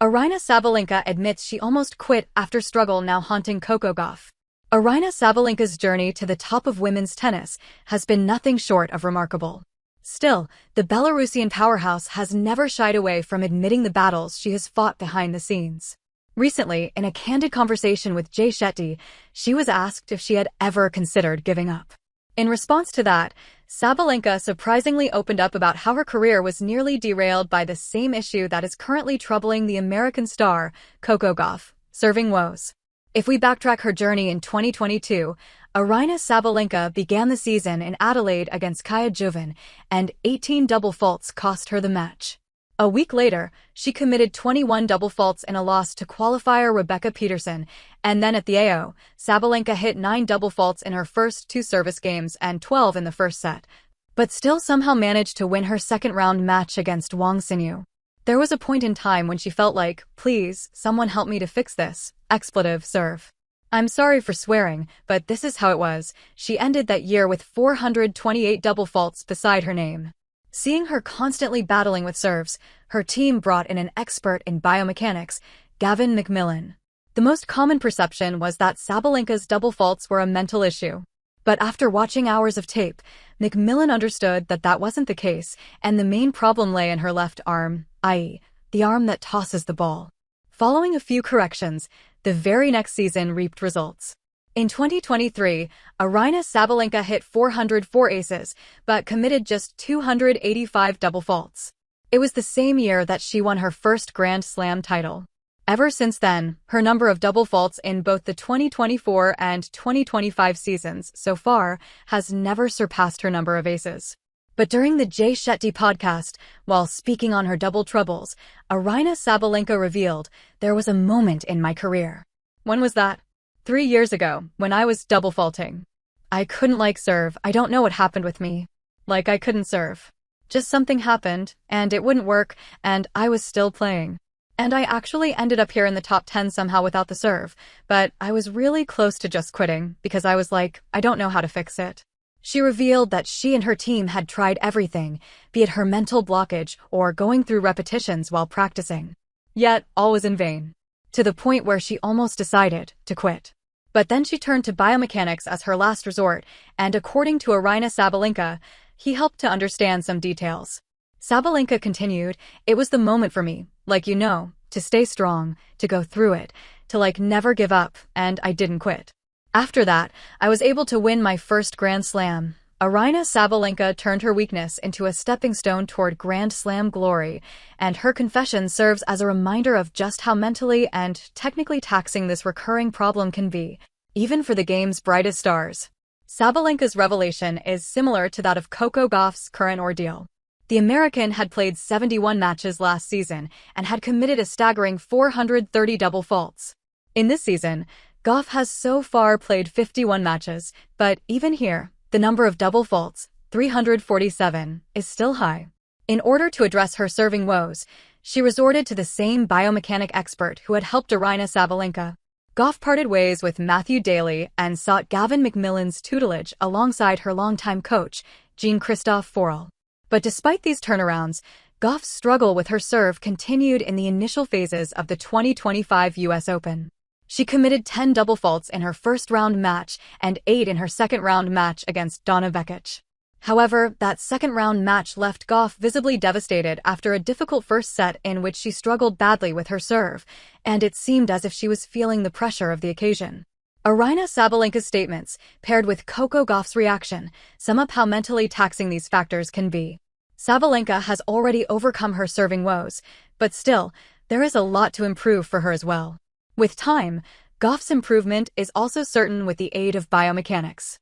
Aryna Sabalenka admits she almost quit after struggle now haunting Coco Gauff. Aryna Sabalenka's journey to the top of women's tennis has been nothing short of remarkable. Still, the Belarusian powerhouse has never shied away from admitting the battles she has fought behind the scenes. Recently, in a candid conversation with Jay Shetty, she was asked if she had ever considered giving up. In response to that, Sabalenka surprisingly opened up about how her career was nearly derailed by the same issue that is currently troubling the American star, Coco Gauff, serving woes. If we backtrack her journey in 2022, Aryna Sabalenka began the season in Adelaide against Kaia Jovan, and 18 double faults cost her the match. A week later, she committed 21 double faults in a loss to qualifier Rebecca Peterson, and then at the AO, Sabalenka hit 9 double faults in her first 2 service games and 12 in the first set, but still somehow managed to win her second-round match against Wang Xinyu. There was a point in time when she felt like, please, someone help me to fix this, expletive serve. I'm sorry for swearing, but this is how it was. She ended that year with 428 double faults beside her name. Seeing her constantly battling with serves, her team brought in an expert in biomechanics, Gavin McMillan. The most common perception was that Sabalenka's double faults were a mental issue. But after watching hours of tape, McMillan understood that that wasn't the case, and the main problem lay in her left arm, i.e., the arm that tosses the ball. Following a few corrections, the very next season reaped results. In 2023, Aryna Sabalenka hit 404 aces, but committed just 285 double faults. It was the same year that she won her first Grand Slam title. Ever since then, her number of double faults in both the 2024 and 2025 seasons so far has never surpassed her number of aces. But during the Jay Shetty podcast, while speaking on her double troubles, Aryna Sabalenka revealed, "There was a moment in my career." When was that? 3 years ago, when I was double faulting. I couldn't serve. I don't know what happened with me. I couldn't serve. Just something happened, and it wouldn't work, and I was still playing. And I actually ended up here in the top 10 somehow without the serve, but I was really close to just quitting, because I was like, I don't know how to fix it. She revealed that she and her team had tried everything, be it her mental blockage or going through repetitions while practicing. Yet, all was in vain. To the point where she almost decided to quit. But then she turned to biomechanics as her last resort, and according to Aryna Sabalenka, he helped to understand some details. Sabalenka continued, "It was the moment for me, to stay strong, to go through it, to never give up, and I didn't quit. After that, I was able to win my first Grand Slam." Aryna Sabalenka turned her weakness into a stepping stone toward Grand Slam glory, and her confession serves as a reminder of just how mentally and technically taxing this recurring problem can be, even for the game's brightest stars. Sabalenka's revelation is similar to that of Coco Gauff's current ordeal. The American had played 71 matches last season and had committed a staggering 430 double faults. In this season, Gauff has so far played 51 matches, but even here, the number of double faults, 347, is still high. In order to address her serving woes, she resorted to the same biomechanic expert who had helped Aryna Sabalenka. Gauff parted ways with Matthew Daly and sought Gavin McMillan's tutelage alongside her longtime coach, Jean-Christophe Forel. But despite these turnarounds, Gauff's struggle with her serve continued in the initial phases of the 2025 US Open. She committed 10 double faults in her first-round match and 8 in her second-round match against Donna Vekic. However, that second-round match left Gauff visibly devastated after a difficult first set in which she struggled badly with her serve, and it seemed as if she was feeling the pressure of the occasion. Aryna Sabalenka's statements, paired with Coco Gauff's reaction, sum up how mentally taxing these factors can be. Sabalenka has already overcome her serving woes, but still, there is a lot to improve for her as well. With time, Gauff's improvement is also certain with the aid of biomechanics.